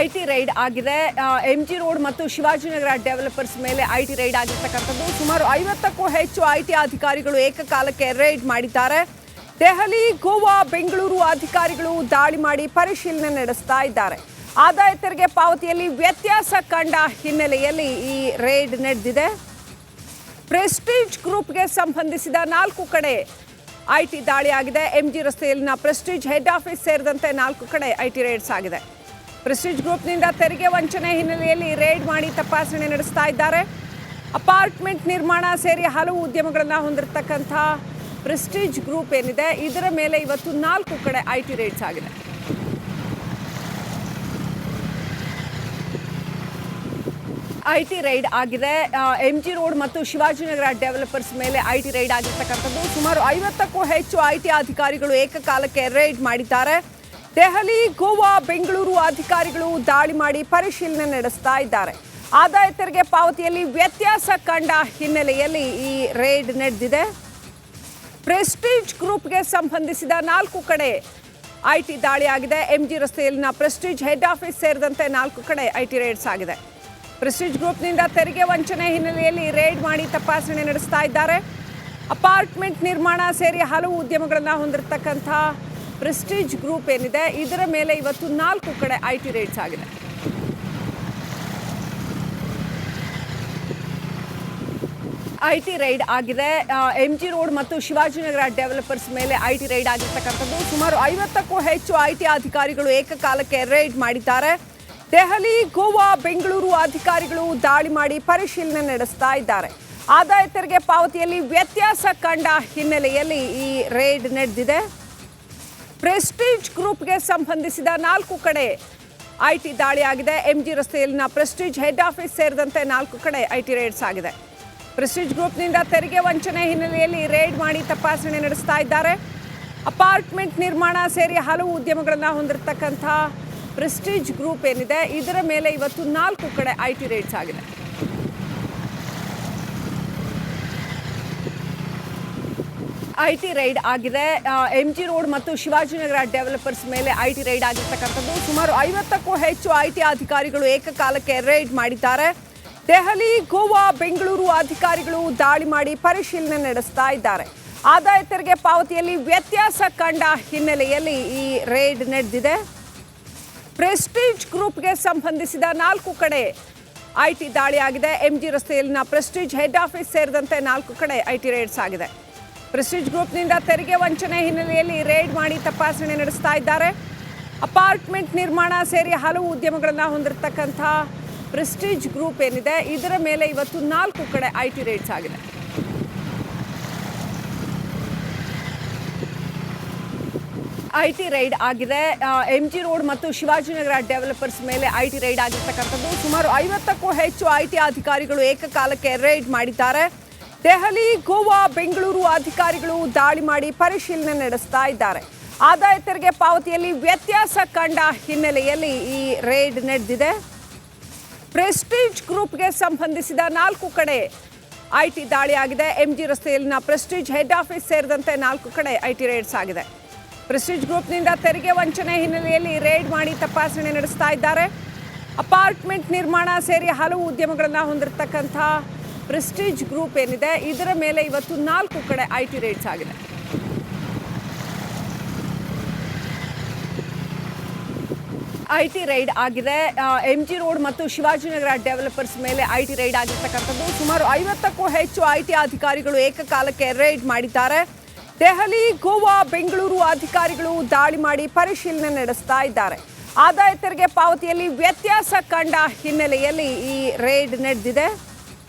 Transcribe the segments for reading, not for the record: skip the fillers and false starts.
IT ride ಆಗಿದೆ. MG road ಮತ್ತು Shivajinagar developers ಮೇಲೆ ಐಟಿ ರೈಡ್ ಆಗಿರ್ತಕ್ಕಂಥದ್ದು. ಸುಮಾರು 50ಕ್ಕೂ ಹೆಚ್ಚು ಐಟಿ ಅಧಿಕಾರಿಗಳು ಏಕಕಾಲಕ್ಕೆ ರೈಡ್ ಮಾಡಿದ್ದಾರೆ. ದೆಹಲಿ, ಗೋವಾ, ಬೆಂಗಳೂರು ಅಧಿಕಾರಿಗಳು ದಾಳಿ ಮಾಡಿ ಪರಿಶೀಲನೆ ನಡೆಸ್ತಾ ಇದ್ದಾರೆ. ಆದಾಯ ತೆರಿಗೆ ಪಾವತಿಯಲ್ಲಿ ವ್ಯತ್ಯಾಸ ಕಂಡ ಹಿನ್ನೆಲೆಯಲ್ಲಿ ಈ ರೈಡ್ ನಡೆದಿದೆ. ಪ್ರೆಸ್ಟೀಜ್ ಗ್ರೂಪ್ಗೆ ಸಂಬಂಧಿಸಿದ 4 ಕಡೆ ಐಟಿ ದಾಳಿಯಾಗಿದೆ. ಎಂಜಿ ರಸ್ತೆಯಲ್ಲಿನ ಪ್ರೆಸ್ಟೀಜ್ ಹೆಡ್ ಆಫೀಸ್ ಸೇರಿದಂತೆ 4 ಕಡೆ ಐಟಿ ರೈಡ್ಸ್ ಆಗಿದೆ. ಪ್ರೆಸ್ಟೀಜ್ ಗ್ರೂಪ್ನಿಂದ ತೆರಿಗೆ ವಂಚನೆ ಹಿನ್ನೆಲೆಯಲ್ಲಿ ರೇಡ್ ಮಾಡಿ ತಪಾಸಣೆ ನಡೆಸ್ತಾ ಇದ್ದಾರೆ. ಅಪಾರ್ಟ್ಮೆಂಟ್ ನಿರ್ಮಾಣ ಸೇರಿ ಹಲವು ಉದ್ಯಮಗಳನ್ನು ಹೊಂದಿರತಕ್ಕಂಥ ಪ್ರೆಸ್ಟೀಜ್ ಗ್ರೂಪ್ ಏನಿದೆ, ಇದರ ಮೇಲೆ ಇವತ್ತು 4 ಕಡೆ ಐಟಿ ರೇಡ್ಸ್ ಆಗಿದೆ. ಐಟಿ ರೈಡ್ ಆಗಿದೆ. ಎಂಜಿ ರೋಡ್ ಮತ್ತು ಶಿವಾಜಿನಗರ ಡೆವಲಪರ್ಸ್ ಮೇಲೆ ಐಟಿ ರೈಡ್ ಆಗಿರ್ತಕ್ಕಂಥದ್ದು. ಸುಮಾರು 50ಕ್ಕೂ ಹೆಚ್ಚು ಐಟಿ ಅಧಿಕಾರಿಗಳು ಏಕಕಾಲಕ್ಕೆ ರೈಡ್ ಮಾಡಿದ್ದಾರೆ. ದೆಹಲಿ, ಗೋವಾ, ಬೆಂಗಳೂರು ಅಧಿಕಾರಿಗಳು ದಾಳಿ ಮಾಡಿ ಪರಿಶೀಲನೆ ನಡೆಸ್ತಾ ಇದ್ದಾರೆ. ಆದಾಯ ತೆರಿಗೆ ಪಾವತಿಯಲ್ಲಿ ವ್ಯತ್ಯಾಸ ಕಂಡ ಹಿನ್ನೆಲೆಯಲ್ಲಿ ಈ ರೇಡ್ ನಡೆದಿದೆ. ಪ್ರೆಸ್ಟೀಜ್ ಗ್ರೂಪ್ಗೆ ಸಂಬಂಧಿಸಿದ 4 ಕಡೆ ಐಟಿ ದಾಳಿಯಾಗಿದೆ. ಎಂಜಿ ರಸ್ತೆಯಲ್ಲಿನ ಪ್ರೆಸ್ಟೀಜ್ ಹೆಡ್ ಆಫೀಸ್ ಸೇರಿದಂತೆ 4 ಕಡೆ ಐಟಿ ರೇಡ್ಸ್ ಆಗಿದೆ. ಪ್ರೆಸ್ಟೀಜ್ ಗ್ರೂಪ್ನಿಂದ ತೆರಿಗೆ ವಂಚನೆ ಹಿನ್ನೆಲೆಯಲ್ಲಿ ರೇಡ್ ಮಾಡಿ ತಪಾಸಣೆ ನಡೆಸ್ತಾ ಇದ್ದಾರೆ. ಅಪಾರ್ಟ್ಮೆಂಟ್ ನಿರ್ಮಾಣ ಸೇರಿ ಹಲವು ಉದ್ಯಮಗಳನ್ನು ಹೊಂದಿರತಕ್ಕಂಥ ಪ್ರೆಸ್ಟೀಜ್ ಗ್ರೂಪ್ ಏನಿದೆ, ಇದರ ಮೇಲೆ ಇವತ್ತು 4 ಕಡೆ ಐಟಿ ರೇಡ್ಸ್ ಆಗಿದೆ. ಐಟಿ ರೈಡ್ ಆಗಿದೆ. ಎಂಜಿ ರೋಡ್ ಮತ್ತು ಶಿವಾಜಿನಗರ ಡೆವಲಪರ್ಸ್ ಮೇಲೆ ಐಟಿ ರೈಡ್ ಆಗಿರ್ತಕ್ಕಂಥದ್ದು. ಸುಮಾರು 50ಕ್ಕೂ ಹೆಚ್ಚು ಐಟಿ ಅಧಿಕಾರಿಗಳು ಏಕಕಾಲಕ್ಕೆ ರೈಡ್ ಮಾಡಿದ್ದಾರೆ. ದೆಹಲಿ, ಗೋವಾ, ಬೆಂಗಳೂರು ಅಧಿಕಾರಿಗಳು ದಾಳಿ ಮಾಡಿ ಪರಿಶೀಲನೆ ನಡೆಸ್ತಾ ಇದ್ದಾರೆ. ಆದಾಯ ತೆರಿಗೆ ಪಾವತಿಯಲ್ಲಿ ವ್ಯತ್ಯಾಸ ಕಂಡ ಹಿನ್ನೆಲೆಯಲ್ಲಿ ಈ ರೇಡ್ ನಡೆದಿದೆ. ಪ್ರೆಸ್ಟೀಜ್ ಗ್ರೂಪ್ಗೆ ಸಂಬಂಧಿಸಿದ 4 ಕಡೆ ಐಟಿ ದಾಳಿಯಾಗಿದೆ. ಎಂಜಿ ರಸ್ತೆಯಲ್ಲಿನ ಪ್ರೆಸ್ಟೀಜ್ ಹೆಡ್ ಆಫೀಸ್ ಸೇರಿದಂತೆ 4 ಕಡೆ ಐಟಿ ರೇಡ್ಸ್ ಆಗಿದೆ. ಪ್ರೆಸ್ಟೀಜ್ ಗ್ರೂಪ್ನಿಂದ ತೆರಿಗೆ ವಂಚನೆ ಹಿನ್ನೆಲೆಯಲ್ಲಿ ರೇಡ್ ಮಾಡಿ ತಪಾಸಣೆ ನಡೆಸ್ತಾ ಇದ್ದಾರೆ. ಅಪಾರ್ಟ್ಮೆಂಟ್ ನಿರ್ಮಾಣ ಸೇರಿ ಹಲವು ಉದ್ಯಮಗಳನ್ನು ಹೊಂದಿರತಕ್ಕಂಥ ಪ್ರೆಸ್ಟೀಜ್ ಗ್ರೂಪ್ ಏನಿದೆ, ಇದರ ಮೇಲೆ ಇವತ್ತು 4 ಕಡೆ ಐಟಿ ರೇಡ್ಸ್ ಆಗಿದೆ. ಐಟಿ ರೈಡ್ ಆಗಿದೆ. ಎಂಜಿ ರೋಡ್ ಮತ್ತು ಶಿವಾಜಿನಗರ ಡೆವಲಪರ್ಸ್ ಮೇಲೆ ಐಟಿ ರೈಡ್ ಆಗಿರ್ತಕ್ಕಂಥದ್ದು. ಸುಮಾರು 50ಕ್ಕೂ ಹೆಚ್ಚು ಐಟಿ ಅಧಿಕಾರಿಗಳು ಏಕಕಾಲಕ್ಕೆ ರೈಡ್ ಮಾಡಿದ್ದಾರೆ. ದೆಹಲಿ, ಗೋವಾ, ಬೆಂಗಳೂರು ಅಧಿಕಾರಿಗಳು ದಾಳಿ ಮಾಡಿ ಪರಿಶೀಲನೆ ನಡೆಸ್ತಾ ಇದ್ದಾರೆ. ಆದಾಯ ತೆರಿಗೆ ಪಾವತಿಯಲ್ಲಿ ವ್ಯತ್ಯಾಸ ಕಂಡ ಹಿನ್ನೆಲೆಯಲ್ಲಿ ಈ ರೇಡ್ ನಡೆದಿದೆ. ಪ್ರೆಸ್ಟೀಜ್ ಗ್ರೂಪ್ಗೆ ಸಂಬಂಧಿಸಿದ 4 ಕಡೆ ಐಟಿ ದಾಳಿಯಾಗಿದೆ. ಎಂಜಿ ರಸ್ತೆಯಲ್ಲಿನ ಪ್ರೆಸ್ಟೀಜ್ ಹೆಡ್ ಆಫೀಸ್ ಸೇರಿದಂತೆ 4 ಕಡೆ ಐಟಿ ರೇಡ್ಸ್ ಆಗಿದೆ. ಪ್ರೆಸ್ಟೀಜ್ ಗ್ರೂಪ್ನಿಂದ ತೆರಿಗೆ ವಂಚನೆ ಹಿನ್ನೆಲೆಯಲ್ಲಿ ರೇಡ್ ಮಾಡಿ ತಪಾಸಣೆ ನಡೆಸ್ತಾ ಇದ್ದಾರೆ. ಅಪಾರ್ಟ್ಮೆಂಟ್ ನಿರ್ಮಾಣ ಸೇರಿ ಹಲವು ಉದ್ಯಮಗಳನ್ನು ಹೊಂದಿರತಕ್ಕಂಥ ಪ್ರೆಸ್ಟೀಜ್ ಗ್ರೂಪ್ ಏನಿದೆ, ಇದರ ಮೇಲೆ ಇವತ್ತು 4 ಕಡೆ ಐಟಿ ರೇಡ್ಸ್ ಆಗಿದೆ. ಐಟಿ ರೈಡ್ ಆಗಿದೆ. ಎಂಜಿ ರೋಡ್ ಮತ್ತು ಶಿವಾಜಿನಗರ ಡೆವಲಪರ್ಸ್ ಮೇಲೆ ಐಟಿ ರೈಡ್ ಆಗಿರ್ತಕ್ಕಂಥದ್ದು. ಸುಮಾರು 50ಕ್ಕೂ ಹೆಚ್ಚು ಐಟಿ ಅಧಿಕಾರಿಗಳು ಏಕಕಾಲಕ್ಕೆ ರೈಡ್ ಮಾಡಿದ್ದಾರೆ. ದೆಹಲಿ, ಗೋವಾ, ಬೆಂಗಳೂರು ಅಧಿಕಾರಿಗಳು ದಾಳಿ ಮಾಡಿ ಪರಿಶೀಲನೆ ನಡೆಸ್ತಾ ಇದ್ದಾರೆ. ಆದಾಯ ತೆರಿಗೆ ಪಾವತಿಯಲ್ಲಿ ವ್ಯತ್ಯಾಸ ಕಂಡ ಹಿನ್ನೆಲೆಯಲ್ಲಿ ಈ ರೇಡ್ ನಡೆದಿದೆ. ಪ್ರೆಸ್ಟೀಜ್ ಗ್ರೂಪ್ಗೆ ಸಂಬಂಧಿಸಿದ 4 ಕಡೆ ಐಟಿ ದಾಳಿಯಾಗಿದೆ. ಎಂಜಿ ರಸ್ತೆಯಲ್ಲಿನ ಪ್ರೆಸ್ಟೀಜ್ ಹೆಡ್ ಆಫೀಸ್ ಸೇರಿದಂತೆ 4 ಕಡೆ ಐಟಿ ರೇಡ್ಸ್ ಆಗಿದೆ. ಪ್ರೆಸ್ಟೀಜ್ ಗ್ರೂಪ್ನಿಂದ ತೆರಿಗೆ ವಂಚನೆ ಹಿನ್ನೆಲೆಯಲ್ಲಿ ರೇಡ್ ಮಾಡಿ ತಪಾಸಣೆ ನಡೆಸ್ತಾ ಇದ್ದಾರೆ. ಅಪಾರ್ಟ್ಮೆಂಟ್ ನಿರ್ಮಾಣ ಸೇರಿ ಹಲವು ಉದ್ಯಮಗಳನ್ನು ಹೊಂದಿರತಕ್ಕಂಥ ಪ್ರೆಸ್ಟೀಜ್ ಗ್ರೂಪ್ ಏನಿದೆ, ಇದರ ಮೇಲೆ ಇವತ್ತು 4 ಕಡೆ ಐಟಿ ರೇಡ್ಸ್ ಆಗಿದೆ. ಐಟಿ ರೈಡ್ ಆಗಿದೆ. ಎಂಜಿ ರೋಡ್ ಮತ್ತು ಶಿವಾಜಿನಗರ ಡೆವಲಪರ್ಸ್ ಮೇಲೆ ಐಟಿ ರೈಡ್ ಆಗಿರ್ತಕ್ಕಂಥದ್ದು. ಸುಮಾರು 50ಕ್ಕೂ ಹೆಚ್ಚು ಐಟಿ ಅಧಿಕಾರಿಗಳು ಏಕಕಾಲಕ್ಕೆ ರೈಡ್ ಮಾಡಿದ್ದಾರೆ. ದೆಹಲಿ, ಗೋವಾ, ಬೆಂಗಳೂರು ಅಧಿಕಾರಿಗಳು ದಾಳಿ ಮಾಡಿ ಪರಿಶೀಲನೆ ನಡೆಸ್ತಾ ಇದ್ದಾರೆ. ಆದಾಯ ತೆರಿಗೆ ಪಾವತಿಯಲ್ಲಿ ವ್ಯತ್ಯಾಸ ಕಂಡ ಹಿನ್ನೆಲೆಯಲ್ಲಿ ಈ ರೇಡ್ ನಡೆದಿದೆ.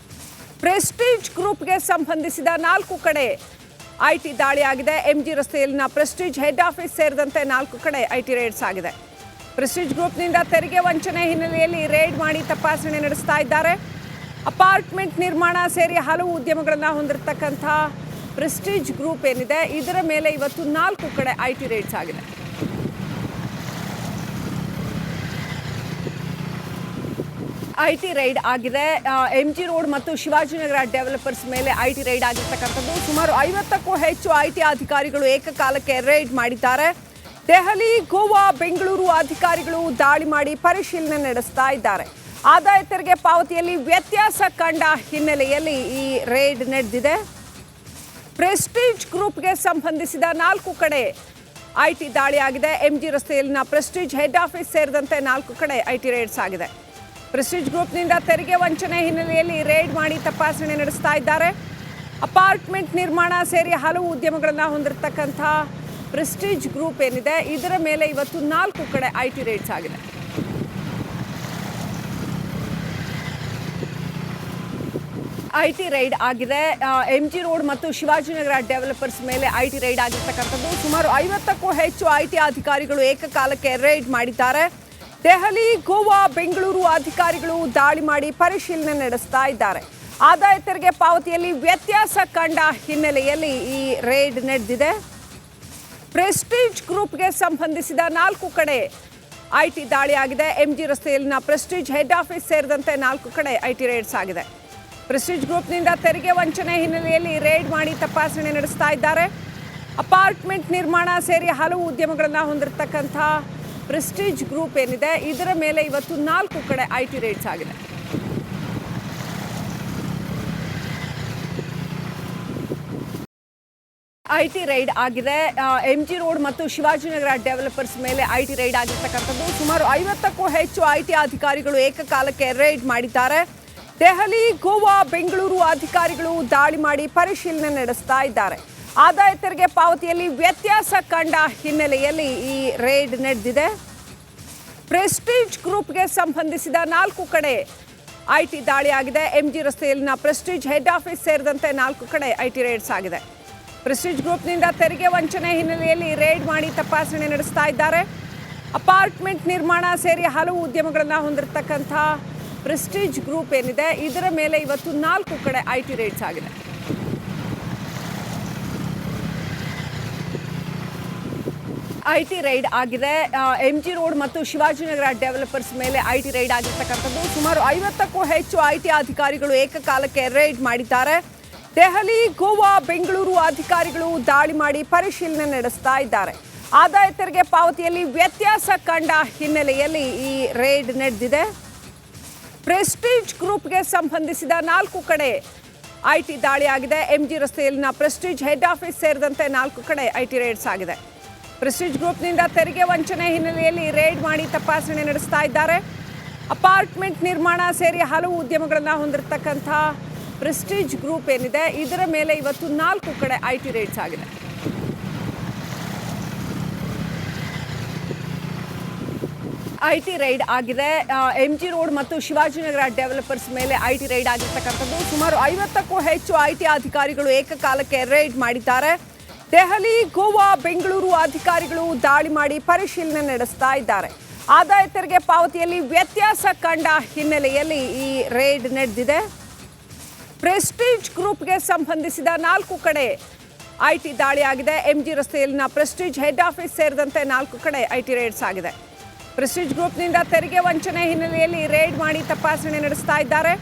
ಪ್ರೆಸ್ಟೀಜ್ ಗ್ರೂಪ್ಗೆ ಸಂಬಂಧಿಸಿದ 4 ಕಡೆ ಐಟಿ ದಾಳಿಯಾಗಿದೆ. ಎಂಜಿ ರಸ್ತೆಯಲ್ಲಿನ ಪ್ರೆಸ್ಟೀಜ್ ಹೆಡ್ ಆಫೀಸ್ ಸೇರಿದಂತೆ 4 ಕಡೆ ಐಟಿ ರೇಡ್ಸ್ ಆಗಿದೆ. ಪ್ರೆಸ್ಟೀಜ್ ಗ್ರೂಪ್ನಿಂದ ತೆರಿಗೆ ವಂಚನೆ ಹಿನ್ನೆಲೆಯಲ್ಲಿ ರೇಡ್ ಮಾಡಿ ತಪಾಸಣೆ ನಡೆಸ್ತಾ ಇದ್ದಾರೆ. ಅಪಾರ್ಟ್ಮೆಂಟ್ ನಿರ್ಮಾಣ ಸೇರಿ ಹಲವು ಉದ್ಯಮಗಳನ್ನು ಹೊಂದಿರತಕ್ಕಂಥ ಪ್ರೆಸ್ಟೀಜ್ ಗ್ರೂಪ್ ಏನಿದೆ, ಇದರ ಮೇಲೆ ಇವತ್ತು 4 ಕಡೆ ಐಟಿ ರೇಡ್ಸ್ ಆಗಿದೆ. ಐಟಿ ರೈಡ್ ಆಗಿದೆ. ಎಂಜಿ ರೋಡ್ ಮತ್ತು ಶಿವಾಜಿನಗರ ಡೆವಲಪರ್ಸ್ ಮೇಲೆ ಐಟಿ ರೈಡ್ ಆಗಿರ್ತಕ್ಕಂಥದ್ದು. ಸುಮಾರು 50ಕ್ಕೂ ಹೆಚ್ಚು ಐಟಿ ಅಧಿಕಾರಿಗಳು ಏಕಕಾಲಕ್ಕೆ ರೈಡ್ ಮಾಡಿದ್ದಾರೆ. ದೆಹಲಿ, ಗೋವಾ, ಬೆಂಗಳೂರು ಅಧಿಕಾರಿಗಳು ದಾಳಿ ಮಾಡಿ ಪರಿಶೀಲನೆ ನಡೆಸ್ತಾ ಇದ್ದಾರೆ. ಆದಾಯ ತೆರಿಗೆ ಪಾವತಿಯಲ್ಲಿ ವ್ಯತ್ಯಾಸ ಕಂಡ ಹಿನ್ನೆಲೆಯಲ್ಲಿ ಈ ರೇಡ್ ನಡೆದಿದೆ. ಪ್ರೆಸ್ಟೀಜ್ ಗ್ರೂಪ್ಗೆ ಸಂಬಂಧಿಸಿದ 4 ಕಡೆ ಐಟಿ ದಾಳಿಯಾಗಿದೆ. ಎಂಜಿ ರಸ್ತೆಯಲ್ಲಿನ ಪ್ರೆಸ್ಟೀಜ್ ಹೆಡ್ ಆಫೀಸ್ ಸೇರಿದಂತೆ 4 ಕಡೆ ಐಟಿ ರೇಡ್ಸ್ ಆಗಿದೆ. ಪ್ರೆಸ್ಟೀಜ್ ಗ್ರೂಪ್ನಿಂದ ತೆರಿಗೆ ವಂಚನೆ ಹಿನ್ನೆಲೆಯಲ್ಲಿ ರೇಡ್ ಮಾಡಿ ತಪಾಸಣೆ ನಡೆಸ್ತಾ ಇದ್ದಾರೆ. ಅಪಾರ್ಟ್ಮೆಂಟ್ ನಿರ್ಮಾಣ ಸೇರಿ ಹಲವು ಉದ್ಯಮಗಳನ್ನು ಹೊಂದಿರತಕ್ಕಂಥ ಪ್ರೆಸ್ಟೀಜ್ ಗ್ರೂಪ್ ಏನಿದೆ ಇದರ ಮೇಲೆ ಇವತ್ತು 4 ಕಡೆ ಐಟಿ ರೇಡ್ಸ್ ಆಗಿದೆ. ಐಟಿ ರೈಡ್ ಆಗಿದೆ. ಎಂಜಿ ರೋಡ್ ಮತ್ತು ಶಿವಾಜಿನಗರ ಡೆವಲಪರ್ಸ್ ಮೇಲೆ ಐಟಿ ರೈಡ್ ಆಗಿರ್ತಕ್ಕಂಥದ್ದು. ಸುಮಾರು 50ಕ್ಕೂ ಹೆಚ್ಚು ಐಟಿ ಅಧಿಕಾರಿಗಳು ಏಕಕಾಲಕ್ಕೆ ರೈಡ್ ಮಾಡಿದ್ದಾರೆ. ದೆಹಲಿ, ಗೋವಾ, ಬೆಂಗಳೂರು ಅಧಿಕಾರಿಗಳು ದಾಳಿ ಮಾಡಿ ಪರಿಶೀಲನೆ ನಡೆಸ್ತಾ ಇದ್ದಾರೆ. ಆದಾಯ ತೆರಿಗೆ ಪಾವತಿಯಲ್ಲಿ ವ್ಯತ್ಯಾಸ ಕಂಡ ಹಿನ್ನೆಲೆಯಲ್ಲಿ ಈ ರೇಡ್ ನಡೆದಿದೆ. ಪ್ರೆಸ್ಟೀಜ್ ಗ್ರೂಪ್ಗೆ ಸಂಬಂಧಿಸಿದ 4 ಕಡೆ ಐಟಿ ದಾಳಿಯಾಗಿದೆ. ಎಂಜಿ ರಸ್ತೆಯಲ್ಲಿನ ಪ್ರೆಸ್ಟೀಜ್ ಹೆಡ್ ಆಫೀಸ್ ಸೇರಿದಂತೆ 4 ಕಡೆ ಐಟಿ ರೇಡ್ಸ್ ಆಗಿದೆ. ಪ್ರೆಸ್ಟೀಜ್ ಗ್ರೂಪ್ನಿಂದ ತೆರಿಗೆ ವಂಚನೆ ಹಿನ್ನೆಲೆಯಲ್ಲಿ ರೇಡ್ ಮಾಡಿ ತಪಾಸಣೆ ನಡೆಸ್ತಾ ಇದ್ದಾರೆ. ಅಪಾರ್ಟ್ಮೆಂಟ್ ನಿರ್ಮಾಣ ಸೇರಿ ಹಲವು ಉದ್ಯಮಗಳನ್ನು ಹೊಂದಿರತಕ್ಕಂಥ ಪ್ರೆಸ್ಟೀಜ್ ಗ್ರೂಪ್ ಏನಿದೆ ಇದರ ಮೇಲೆ ಇವತ್ತು 4 ಕಡೆ ಐಟಿ ರೇಡ್ಸ್ ಆಗಿದೆ. ಐಟಿ ರೈಡ್ ಆಗಿದೆ. ಎಂಜಿ ರೋಡ್ ಮತ್ತು ಶಿವಾಜಿನಗರ ಡೆವಲಪರ್ಸ್ ಮೇಲೆ ಐಟಿ ರೈಡ್ ಆಗಿರ್ತಕ್ಕಂಥದ್ದು. ಸುಮಾರು 50ಕ್ಕೂ ಹೆಚ್ಚು ಐಟಿ ಅಧಿಕಾರಿಗಳು ಏಕಕಾಲಕ್ಕೆ ರೈಡ್ ಮಾಡಿದ್ದಾರೆ. ದೆಹಲಿ, ಗೋವಾ, ಬೆಂಗಳೂರು ಅಧಿಕಾರಿಗಳು ದಾಳಿ ಮಾಡಿ ಪರಿಶೀಲನೆ ನಡೆಸ್ತಾ ಇದ್ದಾರೆ. ಆದಾಯ ತೆರಿಗೆ ಪಾವತಿಯಲ್ಲಿ ವ್ಯತ್ಯಾಸ ಕಂಡ ಹಿನ್ನೆಲೆಯಲ್ಲಿ ಈ ರೇಡ್ ನಡೆದಿದೆ. ಪ್ರೆಸ್ಟೀಜ್ ಗ್ರೂಪ್ಗೆ ಸಂಬಂಧಿಸಿದ 4 ಕಡೆ ಐಟಿ ದಾಳಿಯಾಗಿದೆ. ಎಂಜಿ ರಸ್ತೆಯಲ್ಲಿನ ಪ್ರೆಸ್ಟೀಜ್ ಹೆಡ್ ಆಫೀಸ್ ಸೇರಿದಂತೆ 4 ಕಡೆ ಐಟಿ ರೇಡ್ಸ್ ಆಗಿದೆ. ಪ್ರೆಸ್ಟೀಜ್ ಗ್ರೂಪ್ನಿಂದ ತೆರಿಗೆ ವಂಚನೆ ಹಿನ್ನೆಲೆಯಲ್ಲಿ ರೇಡ್ ಮಾಡಿ ತಪಾಸಣೆ ನಡೆಸ್ತಾ ಇದ್ದಾರೆ. ಅಪಾರ್ಟ್ಮೆಂಟ್ ನಿರ್ಮಾಣ ಸೇರಿ ಹಲವು ಉದ್ಯಮಗಳನ್ನು ಹೊಂದಿರತಕ್ಕಂಥ ಪ್ರೆಸ್ಟೀಜ್ ಗ್ರೂಪ್ ಏನಿದೆ ಇದರ ಮೇಲೆ ಇವತ್ತು 4 ಕಡೆ ಐಟಿ ರೇಡ್ಸ್ ಆಗಿದೆ. ಐಟಿ ರೈಡ್ ಆಗಿದೆ. ಎಂಜಿ ರೋಡ್ ಮತ್ತು ಶಿವಾಜಿನಗರ ಡೆವಲಪರ್ಸ್ ಮೇಲೆ ಐಟಿ ರೈಡ್ ಆಗಿರ್ತಕ್ಕಂಥದ್ದು. ಸುಮಾರು 50ಕ್ಕೂ ಹೆಚ್ಚು ಐಟಿ ಅಧಿಕಾರಿಗಳು ಏಕಕಾಲಕ್ಕೆ ರೈಡ್ ಮಾಡಿದ್ದಾರೆ. ದೆಹಲಿ, ಗೋವಾ, ಬೆಂಗಳೂರು ಅಧಿಕಾರಿಗಳು ದಾಳಿ ಮಾಡಿ ಪರಿಶೀಲನೆ ನಡೆಸ್ತಾ ಇದ್ದಾರೆ. ಆದಾಯ ತೆರಿಗೆ ಪಾವತಿಯಲ್ಲಿ ವ್ಯತ್ಯಾಸ ಕಂಡ ಹಿನ್ನೆಲೆಯಲ್ಲಿ ಈ ರೇಡ್ ನಡೆದಿದೆ. ಪ್ರೆಸ್ಟೀಜ್ ಗ್ರೂಪ್ಗೆ ಸಂಬಂಧಿಸಿದ 4 ಕಡೆ ಐಟಿ ದಾಳಿಯಾಗಿದೆ. ಎಂಜಿ ರಸ್ತೆಯಲ್ಲಿನ ಪ್ರೆಸ್ಟೀಜ್ ಹೆಡ್ ಆಫೀಸ್ ಸೇರಿದಂತೆ 4 ಕಡೆ ಐಟಿ ರೇಡ್ಸ್ ಆಗಿದೆ. ಪ್ರೆಸ್ಟೀಜ್ ಗ್ರೂಪ್ನಿಂದ ತೆರಿಗೆ ವಂಚನೆ ಹಿನ್ನೆಲೆಯಲ್ಲಿ ರೇಡ್ ಮಾಡಿ ತಪಾಸಣೆ ನಡೆಸ್ತಾ ಇದ್ದಾರೆ. ಅಪಾರ್ಟ್ಮೆಂಟ್ ನಿರ್ಮಾಣ ಸೇರಿ ಹಲವು ಉದ್ಯಮಗಳನ್ನು ಹೊಂದಿರತಕ್ಕಂಥ ಪ್ರೆಸ್ಟೀಜ್ ಗ್ರೂಪ್ ಏನಿದೆ ಇದರ ಮೇಲೆ ಇವತ್ತು 4 ಕಡೆ ಐಟಿ ರೇಡ್ಸ್ ಆಗಿದೆ. ಐಟಿ ರೈಡ್ ಆಗಿದೆ. ಎಂಜಿ ರೋಡ್ ಮತ್ತು ಶಿವಾಜಿನಗರ ಡೆವಲಪರ್ಸ್ ಮೇಲೆ ಐಟಿ ರೈಡ್ ಆಗಿರ್ತಕ್ಕಂಥದ್ದು. ಸುಮಾರು 50ಕ್ಕೂ ಹೆಚ್ಚು ಐಟಿ ಅಧಿಕಾರಿಗಳು ಏಕಕಾಲಕ್ಕೆ ರೈಡ್ ಮಾಡಿದ್ದಾರೆ. ದೆಹಲಿ, ಗೋವಾ, ಬೆಂಗಳೂರು ಅಧಿಕಾರಿಗಳು ದಾಳಿ ಮಾಡಿ ಪರಿಶೀಲನೆ ನಡೆಸ್ತಾ ಇದ್ದಾರೆ. ಆದಾಯ ತೆರಿಗೆ ಪಾವತಿಯಲ್ಲಿ ವ್ಯತ್ಯಾಸ ಕಂಡ ಹಿನ್ನೆಲೆಯಲ್ಲಿ ಈ ರೇಡ್ ನಡೆದಿದೆ. ಪ್ರೆಸ್ಟೀಜ್ ಗ್ರೂಪ್ಗೆ ಸಂಬಂಧಿಸಿದ 4 ಕಡೆ ಐಟಿ ದಾಳಿಯಾಗಿದೆ. ಎಂಜಿ ರಸ್ತೆಯಲ್ಲಿನ ಪ್ರೆಸ್ಟೀಜ್ ಹೆಡ್ ಆಫೀಸ್ ಸೇರಿದಂತೆ 4 ಕಡೆ ಐಟಿ ರೇಡ್ಸ್ ಆಗಿದೆ. ಪ್ರೆಸ್ಟೀಜ್ ಗ್ರೂಪ್ನಿಂದ ತೆರಿಗೆ ವಂಚನೆ ಹಿನ್ನೆಲೆಯಲ್ಲಿ ರೇಡ್ ಮಾಡಿ ತಪಾಸಣೆ ನಡೆಸ್ತಾ ಇದ್ದಾರೆ.